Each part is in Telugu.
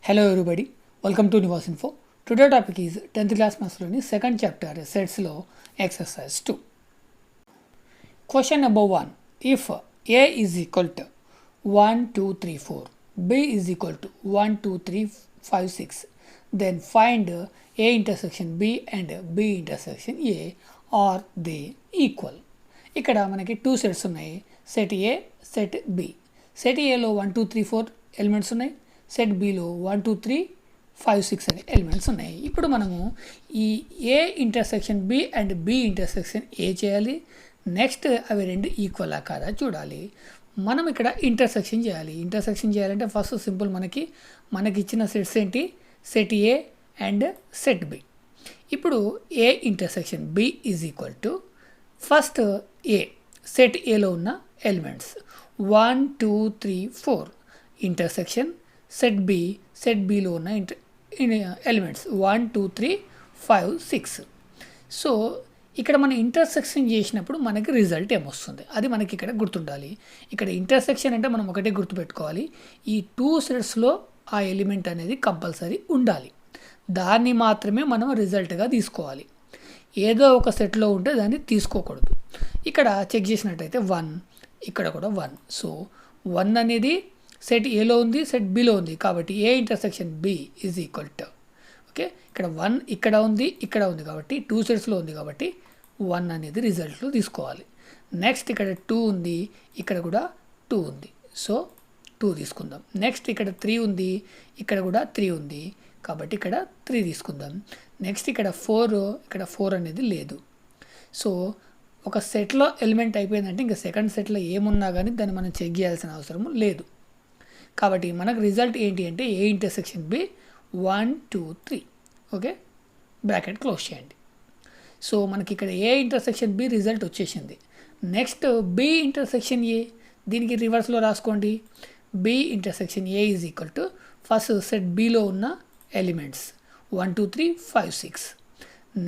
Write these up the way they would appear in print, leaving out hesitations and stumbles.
Hello everybody, welcome to Nivas Info. Today topic is 10th class mathsలోని second chapter sets లో exercise 2. Question number 1. If A is equal to 1, 2, 3, 4, B is equal to 1, 2, 3, 5, 6, then find A intersection B and B intersection A, are they equal? ఇక్కడ మనకి 2 సెట్స్ ఉన్నాయి, సెట్ ఏ సెట్ బి. సెట్ ఏలో 1, 2, 3, 4 ఎలిమెంట్స్ ఉన్నాయి, సెట్ బిలో 1, 2, 3, 5, 6 అనే ఎలిమెంట్స్ ఉన్నాయి. ఇప్పుడు మనము ఈ A intersection B and B intersection A చేయాలి. నెక్స్ట్ అవి రెండు ఈక్వల్ కాదా చూడాలి. మనం ఇక్కడ ఇంటర్సెక్షన్ చేయాలి. ఇంటర్సెక్షన్ చేయాలంటే ఫస్ట్ సింపుల్, మనకి ఇచ్చిన సెట్స్ ఏంటి, set A and set B. ఇప్పుడు A intersection B is equal to first A, set ఏలో ఉన్న ఎలిమెంట్స్ 1, 2, 3, 4 ఇంటర్సెక్షన్ సెట్ బిలో ఉన్న ఎలిమెంట్స్ 1, 2, 3, 5, 6. సో ఇక్కడ మనం ఇంటర్సెక్షన్ చేసినప్పుడు మనకి రిజల్ట్ ఏమొస్తుంది అది మనకి ఇక్కడ గుర్తుండాలి. ఇక్కడ ఇంటర్సెక్షన్ అంటే మనం ఒకటే గుర్తుపెట్టుకోవాలి, ఈ 2 సెట్స్లో ఆ ఎలిమెంట్ అనేది కంపల్సరీ ఉండాలి. దాన్ని మాత్రమే మనం రిజల్ట్గా తీసుకోవాలి. ఏదో ఒక సెట్లో ఉంటే దాన్ని తీసుకోకూడదు. ఇక్కడ చెక్ చేసినట్టయితే 1, ఇక్కడ కూడా 1. సో 1 అనేది సెట్ ఏలో ఉంది, సెట్ బిలో ఉంది, కాబట్టి A intersection B is equal to, okay, ఇక్కడ 1 ఇక్కడ ఉంది, ఇక్కడ ఉంది, కాబట్టి 2 సెట్స్లో ఉంది, కాబట్టి 1 అనేది రిజల్ట్లో తీసుకోవాలి. నెక్స్ట్ ఇక్కడ 2 ఉంది, ఇక్కడ కూడా 2 ఉంది, సో 2 తీసుకుందాం. నెక్స్ట్ ఇక్కడ 3 ఉంది, ఇక్కడ కూడా 3 ఉంది, కాబట్టి ఇక్కడ 3 తీసుకుందాం. నెక్స్ట్ ఇక్కడ 4 అనేది లేదు. సో ఒక సెట్లో ఎలిమెంట్ అయిపోయిందంటే ఇంకా సెకండ్ సెట్లో ఏమున్నా కానీ దాన్ని మనం చెక్ చేయాల్సిన అవసరం లేదు. కాబట్టి మనకు రిజల్ట్ ఏంటి అంటే A intersection B 1, 2, 3, okay, bracket close చేయండి. సో మనకి ఇక్కడ ఏ ఇంటర్సెక్షన్ బి రిజల్ట్ వచ్చేసింది. నెక్స్ట్ బి ఇంటర్సెక్షన్ ఏ, దీనికి రివర్స్లో రాసుకోండి. B intersection A is equal to first set బిలో ఉన్న ఎలిమెంట్స్ 1, 2, 3, 5, 6.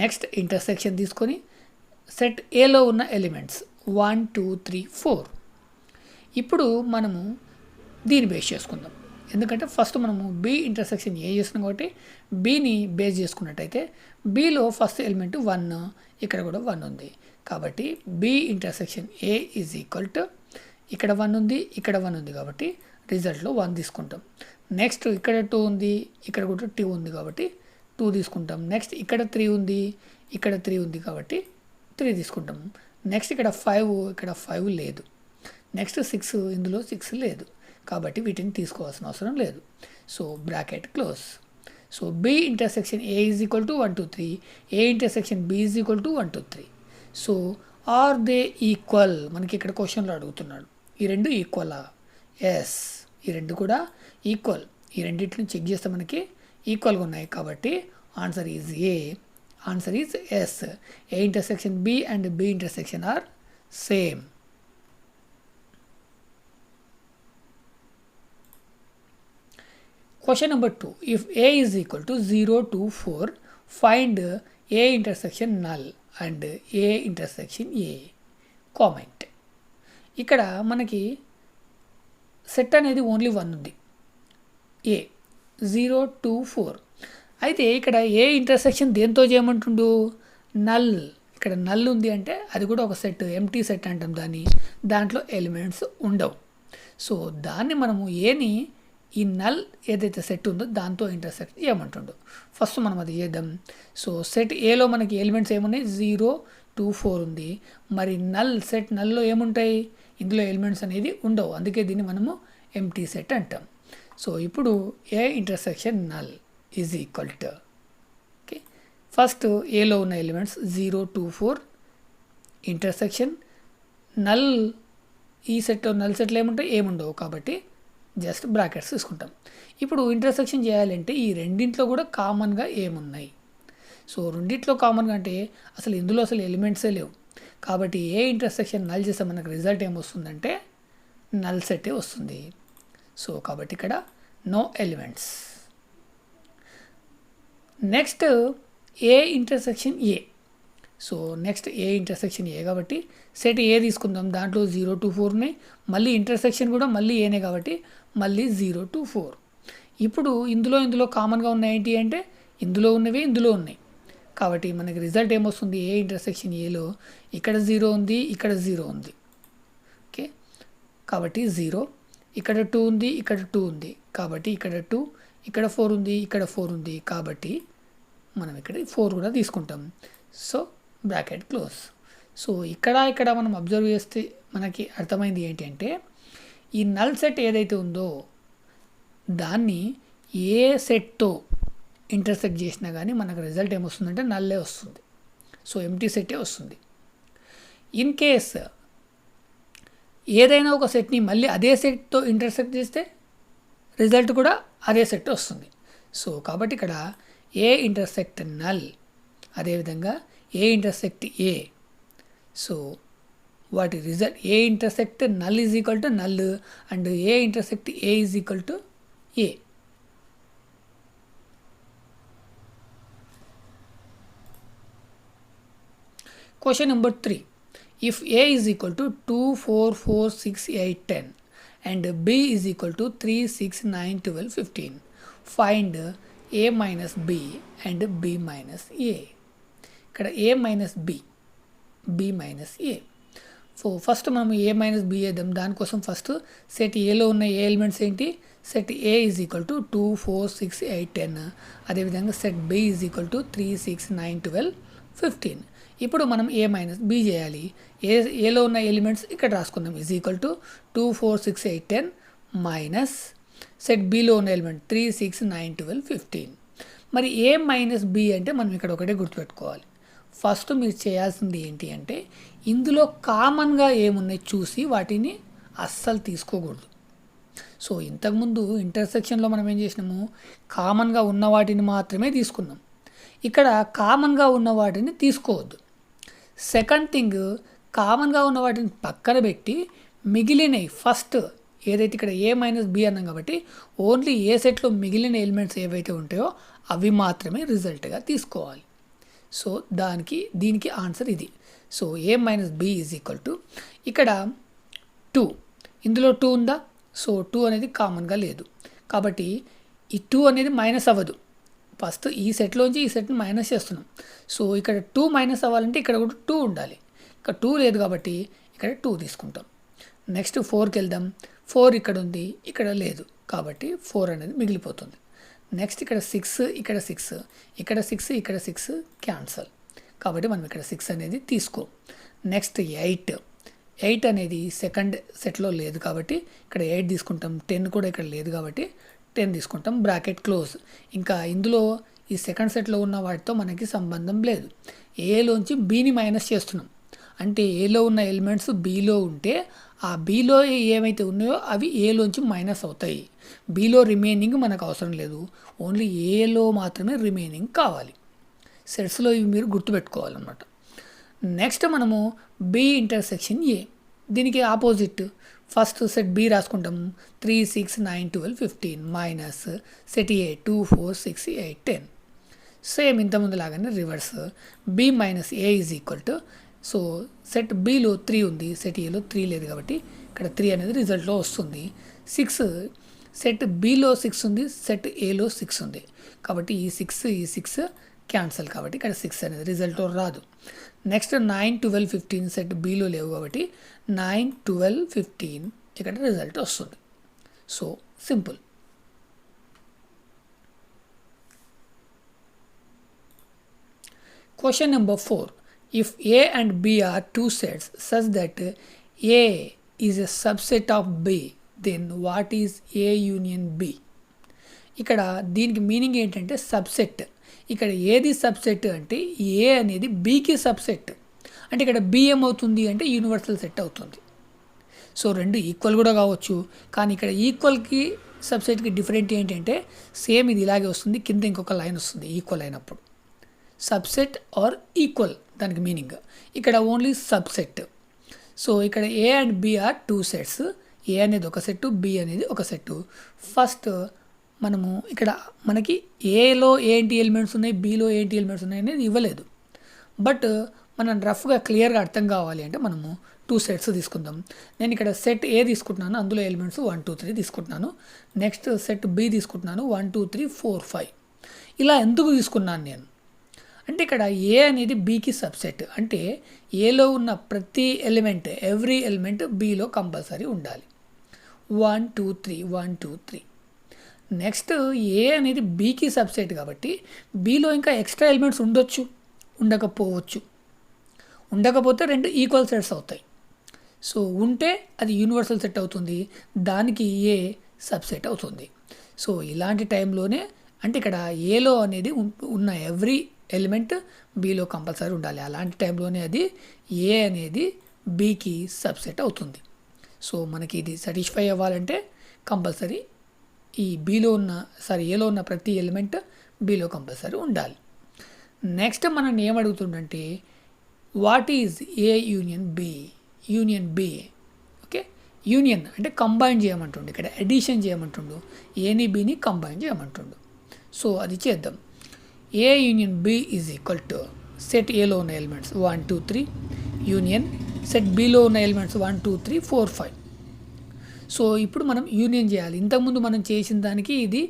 నెక్స్ట్ ఇంటర్సెక్షన్ తీసుకొని సెట్ ఏలో ఉన్న ఎలిమెంట్స్ 1, 2, 3, 4. ఇప్పుడు మనము దీన్ని బేస్ చేసుకుందాం, ఎందుకంటే ఫస్ట్ మనము బి ఇంటర్సెక్షన్ ఏ చేస్తున్నాం కాబట్టి బిని బేస్ చేసుకున్నట్టయితే బిలో ఫస్ట్ ఎలిమెంట్ 1, ఇక్కడ కూడా 1 ఉంది, కాబట్టి B intersection A is equal to ఇక్కడ 1 ఉంది, ఇక్కడ 1 ఉంది, కాబట్టి రిజల్ట్లో 1 తీసుకుంటాం. నెక్స్ట్ ఇక్కడ 2 ఉంది, ఇక్కడ కూడా 2 ఉంది, కాబట్టి 2 తీసుకుంటాం. నెక్స్ట్ ఇక్కడ 3 ఉంది, ఇక్కడ 3 ఉంది, కాబట్టి 3 తీసుకుంటాం. నెక్స్ట్ ఇక్కడ 5 లేదు. నెక్స్ట్ 6, ఇందులో 6 లేదు, కాబట్టి వీటిని తీసుకోవాల్సిన అవసరం లేదు. So bracket close. So B intersection A is equal to 1, 2, 3, A intersection B is equal to 1, 2, 3. So are they equal, మనకి ఇక్కడ క్వశ్చన్లో అడుగుతున్నాడు, ఈ రెండు ఈక్వలా? ఎస్, ఈ రెండు కూడా ఈక్వల్. ఈ రెండింటిని చెక్ చేస్తే మనకి ఈక్వల్గా ఉన్నాయి, కాబట్టి answer is A. Answer is yes. A intersection B and B intersection are same. Question number 2. If A is equal to 0, 2, 4, find A intersection null and A intersection A. Comment. ఇక్కడ మనకి సెట్ అనేది ఓన్లీ 1 ఉంది, ఏ 0, 2, 4. అయితే ఇక్కడ ఏ ఇంటర్సెక్షన్ దేంతో చేయమంటుండు, నల్. ఇక్కడ నల్ ఉంది అంటే అది కూడా ఒక సెట్, ఎంటీ సెట్ అంటాం దాన్ని, దాంట్లో ఎలిమెంట్స్ ఉండవు. సో దాన్ని మనము ఏని ఈ నల్ ఏదైతే సెట్ ఉందో దాంతో ఇంటర్సెక్ట్ చేయమంటుండు. ఫస్ట్ మనం అది చేద్దాం. సో సెట్ ఏలో మనకి ఎలిమెంట్స్ ఏమున్నాయి, 0, 2, 4 ఉంది. మరి సెట్ నల్లో ఏముంటాయి, ఇందులో ఎలిమెంట్స్ అనేది ఉండవు, అందుకే దీన్ని మనము ఎంటీ సెట్ అంటాం. సో ఇప్పుడు A intersection null is equal to, okay, first ఏలో ఉన్న ఎలిమెంట్స్ 0, 2, 4 ఇంటర్సెక్షన్ నల్. ఈ సెట్లో నల్ సెట్లో ఏముండవు, కాబట్టి జస్ట్ బ్రాకెట్స్ తీసుకుంటాం. ఇప్పుడు ఇంటర్సెక్షన్ చేయాలంటే ఈ రెండింట్లో కూడా కామన్గా ఏమున్నాయి. సో రెండింట్లో కామన్గా అంటే అసలు ఇందులో అసలు ఎలిమెంట్సే లేవు, కాబట్టి ఏ ఇంటర్సెక్షన్ నల్ చేస్తే మనకు రిజల్ట్ ఏమొస్తుందంటే నల్ సెట్టే వస్తుంది. సో కాబట్టి ఇక్కడ no elements. Next A intersection A. So next A intersection A కాబట్టి సెట్ ఏ తీసుకుందాం, దాంట్లో 0, 2, 4 ఉన్నాయి. మళ్ళీ ఇంటర్సెక్షన్ కూడా మళ్ళీ ఏనే కాబట్టి మళ్ళీ 0, 2, 4. ఇప్పుడు ఇందులో కామన్గా ఉన్నాయి ఏంటి అంటే ఇందులో ఉన్నవి ఇందులో ఉన్నాయి. కాబట్టి మనకి రిజల్ట్ ఏమొస్తుంది, ఏ ఇంటర్సెక్షన్ ఏలో ఇక్కడ 0 ఉంది, ఇక్కడ 0 ఉంది. ఓకే, కాబట్టి 0, ఇక్కడ 2 ఉంది, ఇక్కడ 2 ఉంది, కాబట్టి ఇక్కడ 2, ఇక్కడ 4 ఉంది, ఇక్కడ 4 ఉంది, కాబట్టి మనం ఇక్కడ 4 కూడా తీసుకుంటాం. So bracket close. సో ఇక్కడ మనం అబ్జర్వ్ చేస్తే మనకి అర్థమైంది ఏంటి అంటే ఈ నల్ సెట్ ఏదైతే ఉందో దాన్ని ఏ సెట్తో ఇంటర్సెక్ట్ చేసినా కానీ మనకు రిజల్ట్ ఏమొస్తుందంటే నల్లే వస్తుంది. సో ఎంటీ సెట్టే వస్తుంది. ఇన్ కేస్ ఏదైనా ఒక సెట్ని మళ్ళీ అదే సెట్తో ఇంటర్సెక్ట్ చేస్తే రిజల్ట్ కూడా అదే సెట్ వస్తుంది. సో కాబట్టి ఇక్కడ ఏ ఇంటర్సెక్ట్ నల్, అదేవిధంగా ఏ ఇంటర్సెక్ట్ ఏ. సో వాటి result A intersect null is equal to null and A intersect A is equal to A. Question number 3. If A is equal to 2, 4, 4, 6, 8, 10 and B is equal to 3, 6, 9, 12, 15, find A minus B and B minus A. ఇక్కడ A minus B, B minus A. So first మనం A మైనస్ B వేద్దాం. దానికోసం ఫస్ట్ సెట్ ఏలో ఉన్న ఏ ఎలిమెంట్స్ ఏంటి, set A is equal to 2, 4, 6, 8, 10. అదేవిధంగా set B is equal to 3, 6, 9, 12, 15. ఇప్పుడు మనం ఏ మైనస్ బి చేయాలి. ఏలో ఉన్న ఎలిమెంట్స్ ఇక్కడ రాసుకుందాం. Is equal to 2, 4, 6, 8, 10 minus set బిలో ఉన్న ఎలిమెంట్ 3, 6, 9, 12, 15. మరి ఏ మైనస్ బి అంటే మనం ఇక్కడ ఒకటే గుర్తుపెట్టుకోవాలి. ఫస్ట్ మీరు చేయాల్సింది ఏంటి అంటే ఇందులో కామన్గా ఏమున్నాయి చూసి వాటిని అస్సలు తీసుకోకూడదు. సో ఇంతకుముందు ఇంటర్సెక్షన్లో మనం ఏం చేసినాము, కామన్గా ఉన్న వాటిని మాత్రమే తీసుకున్నాం. ఇక్కడ కామన్గా ఉన్న వాటిని తీసుకోవద్దు. సెకండ్ థింగ్, కామన్గా ఉన్న వాటిని పక్కన పెట్టి మిగిలినవి ఫస్ట్ ఏదైతే ఇక్కడ ఏ మైనస్ బి అన్నాం కాబట్టి ఓన్లీ ఏ సెట్లో మిగిలిన ఎలిమెంట్స్ ఏవైతే ఉంటాయో అవి మాత్రమే రిజల్ట్గా తీసుకోవాలి. సో దీనికి ఆన్సర్ ఇది. So A minus B is equal to ఇక్కడ 2, ఇందులో 2 ఉందా, సో 2 అనేది కామన్గా లేదు కాబట్టి ఈ 2 అనేది మైనస్ అవ్వదు. ఫస్ట్ ఈ సెట్లోంచి ఈ సెట్ని మైనస్ చేస్తున్నాం. సో ఇక్కడ 2 మైనస్ అవ్వాలంటే ఇక్కడ కూడా 2 ఉండాలి. ఇక్కడ 2 లేదు కాబట్టి ఇక్కడ 2 తీసుకుంటాం. నెక్స్ట్ 4కి వెళ్దాం. 4 ఇక్కడ ఉంది, ఇక్కడ లేదు కాబట్టి 4 అనేది మిగిలిపోతుంది. నెక్స్ట్ ఇక్కడ 6, ఇక్కడ 6, ఇక్కడ 6, ఇక్కడ 6 క్యాన్సల్ కాబట్టి మనం ఇక్కడ 6 అనేది తీసుకో. నెక్స్ట్ 8 అనేది సెకండ్ సెట్లో లేదు కాబట్టి ఇక్కడ 8 తీసుకుంటాం. 10 కూడా ఇక్కడ లేదు కాబట్టి 10 తీసుకుంటాం. Bracket close. ఇంకా ఇందులో ఈ సెకండ్ సెట్లో ఉన్న వాటితో మనకి సంబంధం లేదు. ఏలోంచి బీని మైనస్ చేస్తున్నాం అంటే ఏలో ఉన్న ఎలిమెంట్స్ బీలో ఉంటే ఆ బీలో ఏమైతే ఉన్నాయో అవి ఏలోంచి మైనస్ అవుతాయి. బీలో రిమైనింగ్ మనకు అవసరం లేదు, ఓన్లీ ఏలో మాత్రమే రిమైనింగ్ కావాలి. సెట్స్లో ఇవి మీరు గుర్తుపెట్టుకోవాలన్నమాట. నెక్స్ట్ మనము బి ఇంటర్సెక్షన్ ఏ, దీనికి ఆపోజిట్ ఫస్ట్ సెట్ బి రాసుకుంటాం. 3, 6, 9, 12, 15 మైనస్ సెట్ ఏ 2, 4, 6, 8, 10. సేమ్ ఇంతకుముందు లాగానే reverse. B minus A is equal to, so set బిలో 3 ఉంది, సెట్ ఏలో 3 లేదు కాబట్టి ఇక్కడ 3 అనేది రిజల్ట్లో వస్తుంది. 6 సెట్ బిలో 6 ఉంది, సెట్ ఏలో 6 ఉంది కాబట్టి ఈ 6 క్యాన్సల్ కాబట్టి ఇక్కడ 6 అనేది రిజల్ట్లో రాదు. నెక్స్ట్ 9, 12, 15 సెట్ బిలో లేవు కాబట్టి 9, 12, 15 ఇక్కడ రిజల్ట్ వస్తుంది. So simple. Question number 4. If A and B are two sets such that A is a subset of B, then what is A union B? ఇక్కడ దీనికి మీనింగ్ ఏంటంటే సబ్సెట్. ఇక్కడ ఏది సబ్సెట్ అంటే ఏ అనేది బీకి సబ్సెట్. అంటే ఇక్కడ బి ఏమవుతుంది అంటే యూనివర్సల్ సెట్ అవుతుంది. సో రెండు ఈక్వల్ కూడా కావచ్చు, కానీ ఇక్కడ ఈక్వల్కి సబ్సెట్కి డిఫరెంట్ ఏంటంటే సేమ్ ఇది ఇలాగే వస్తుంది, కింద ఇంకొక లైన్ వస్తుంది ఈక్వల్ అయినప్పుడు. సబ్సెట్ ఆర్ ఈక్వల్ దానికి మీనింగ్. ఇక్కడ ఓన్లీ సబ్సెట్. సో ఇక్కడ A and B are two sets. A అనేది ఒక సెట్టు, బి అనేది ఒక సెట్టు. ఫస్ట్ మనము ఇక్కడ మనకి ఏలో ఏంటి ఎలిమెంట్స్ ఉన్నాయి, బిలో ఏంటి ఎలిమెంట్స్ ఉన్నాయి అనేది ఇవ్వలేదు. బట్ మనం రఫ్గా క్లియర్గా అర్థం కావాలి అంటే మనము టూ సెట్స్ తీసుకుందాం. నేను ఇక్కడ సెట్ ఏ తీసుకుంటున్నాను, అందులో ఎలిమెంట్స్ 1 2 3 తీసుకుంటున్నాను. నెక్స్ట్ సెట్ బి తీసుకుంటున్నాను, 1 2 3 4 5. ఇలా ఎందుకు తీసుకున్నాను నేను అంటే ఇక్కడ ఏ అనేది బీకి సబ్సెట్. అంటే ఏలో ఉన్న ప్రతి ఎలిమెంట్, ఎవ్రీ ఎలిమెంట్ బీలో కంపల్సరీ ఉండాలి. 1 2 3 1 2 3. నెక్స్ట్ ఏ అనేది బీకి సబ్సెట్ కాబట్టి బీలో ఇంకా ఎక్స్ట్రా ఎలిమెంట్స్ ఉండొచ్చు, ఉండకపోవచ్చు. ఉండకపోతే రెండు ఈక్వల్ సెట్స్ అవుతాయి. సో ఉంటే అది యూనివర్సల్ సెట్ అవుతుంది, దానికి ఏ సబ్సెట్ అవుతుంది. సో ఇలాంటి టైంలోనే అంటే ఇక్కడ ఏలో అనేది ఉన్న ఎవ్రీ ఎలిమెంట్ బీలో కంపల్సరీ ఉండాలి. అలాంటి టైంలోనే అది ఏ అనేది బీకి సబ్సెట్ అవుతుంది. సో మనకి ఇది సాటిస్ఫై అవ్వాలంటే కంపల్సరీ ఈ బీలో ఉన్న ఏలో ఉన్న ప్రతి ఎలిమెంట్ బీలో కంపల్సరీ ఉండాలి. నెక్స్ట్ మనం ఏమడుగుతుందంటే what is A union B? Union B. Okay, union అంటే కంబైన్ చేయమంటుండు, ఇక్కడ అడిషన్ చేయమంటుండు, ఏని బీని కంబైన్ చేయమంటుండు. సో అది చేద్దాం. A union B is equal to set ఏలో ఉన్న ఎలిమెంట్స్ 1 2 3 యూనియన్ సెట్ బిలో ఉన్న ఎలిమెంట్స్ 1 2 3 4 5. సో ఇప్పుడు మనం యూనియన్ చేయాలి. ఇంతకుముందు మనం చేసిన దానికి ఇది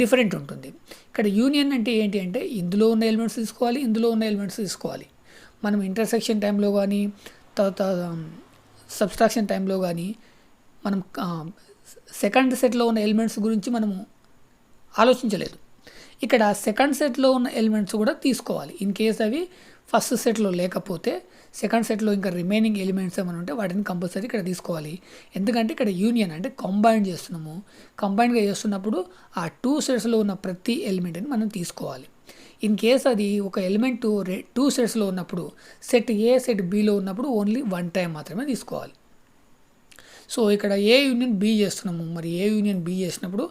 డిఫరెంట్ ఉంటుంది. ఇక్కడ యూనియన్ అంటే ఏంటి అంటే ఇందులో ఉన్న ఎలిమెంట్స్ తీసుకోవాలి, ఇందులో ఉన్న ఎలిమెంట్స్ తీసుకోవాలి. మనం ఇంటర్సెక్షన్ టైంలో కానీ తర్వాత సబ్స్ట్రాక్షన్ టైంలో కానీ మనం సెకండ్ సెట్లో ఉన్న ఎలిమెంట్స్ గురించి మనము ఆలోచించలేదు. ఇక్కడ సెకండ్ సెట్లో ఉన్న ఎలిమెంట్స్ కూడా తీసుకోవాలి. ఇన్ కేస్ అవి ఫస్ట్ సెట్లో లేకపోతే సెకండ్ సెట్లో ఇంకా రిమైనింగ్ ఎలిమెంట్స్ ఏమైనా ఉంటే వాటిని కంపల్సరీ ఇక్కడ తీసుకోవాలి. ఎందుకంటే ఇక్కడ యూనియన్ అంటే కంబైన్ చేస్తున్నాము. కంబైన్గా చేస్తున్నప్పుడు ఆ టూ సెట్స్లో ఉన్న ప్రతి ఎలిమెంట్ని మనం తీసుకోవాలి. ఇన్ కేస్ అది ఒక ఎలిమెంట్ టూ సెట్స్లో ఉన్నప్పుడు సెట్ ఏ సెట్ బిలో ఉన్నప్పుడు ఓన్లీ 1 టైం మాత్రమే తీసుకోవాలి. సో ఇక్కడ ఏ యూనియన్ బి చేస్తున్నాము. మరి ఏ యూనియన్ బి చేసినప్పుడు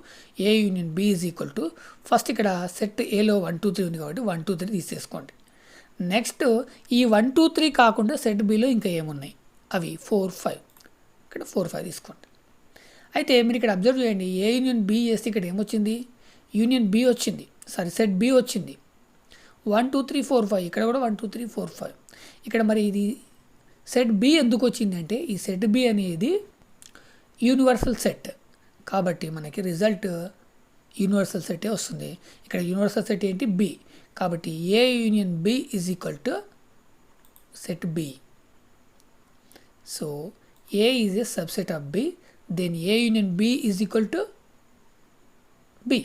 A union B is equal to first ఇక్కడ సెట్ ఏలో 1 2 3 ఉంది కాబట్టి 1 2 3 తీసేసుకోండి. నెక్స్ట్ ఈ 1 2 3 కాకుండా సెట్ బిలో ఇంకా ఏమున్నాయి అవి 4 5. ఇక్కడ 4 5 తీసుకోండి. అయితే మీరు ఇక్కడ అబ్జర్వ్ చేయండి, ఏ యూనియన్ బి చేస్తే ఇక్కడ ఏమొచ్చింది, యూనియన్ బి వచ్చింది, సెట్ బి వచ్చింది. 1 2 3 4 5 ఇక్కడ కూడా 1 2 3 4 5. ఇక్కడ మరి ఇది సెట్ బి ఎందుకు వచ్చింది అంటే ఈ సెట్ బి అనేది యూనివర్సల్ సెట్ కాబట్టి మనకి రిజల్ట్ యూనివర్సల్ సెటే వస్తుంది. ఇక్కడ యూనివర్సల్ సెట్ ఏంటి, బి. కాబట్టి A union B is equal to set B. So A is a subset of B, then A union B is equal to B.